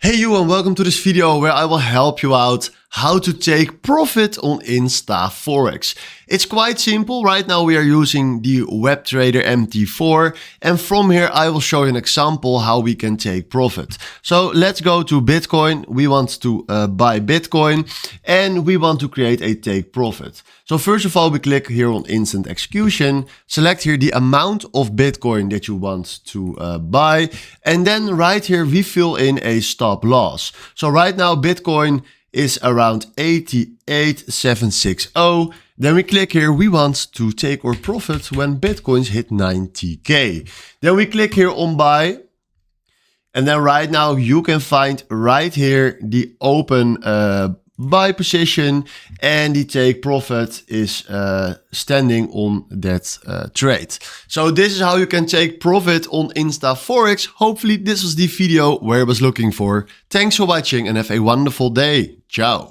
Hey you, and welcome to this video where I will help you out how to take profit on InstaForex. It's quite simple. Right now we are using the WebTrader MT4, and from here I will show you an example how we can take profit. So let's go to Bitcoin. We want to buy Bitcoin and we want to create a take profit. So first of all, we click here on instant execution, select here the amount of Bitcoin that you want to buy, and then right here we fill in a stop loss. So right now Bitcoin is around 88,760. Then we click here, we want to take our profit when Bitcoins hit 90k. Then we click here on buy. And then right now you can find right here the open buy position, and the take profit is standing on that trade. So this is how you can take profit on InstaForex. Hopefully this was the video where I was looking for. Thanks for watching and have a wonderful day. Ciao.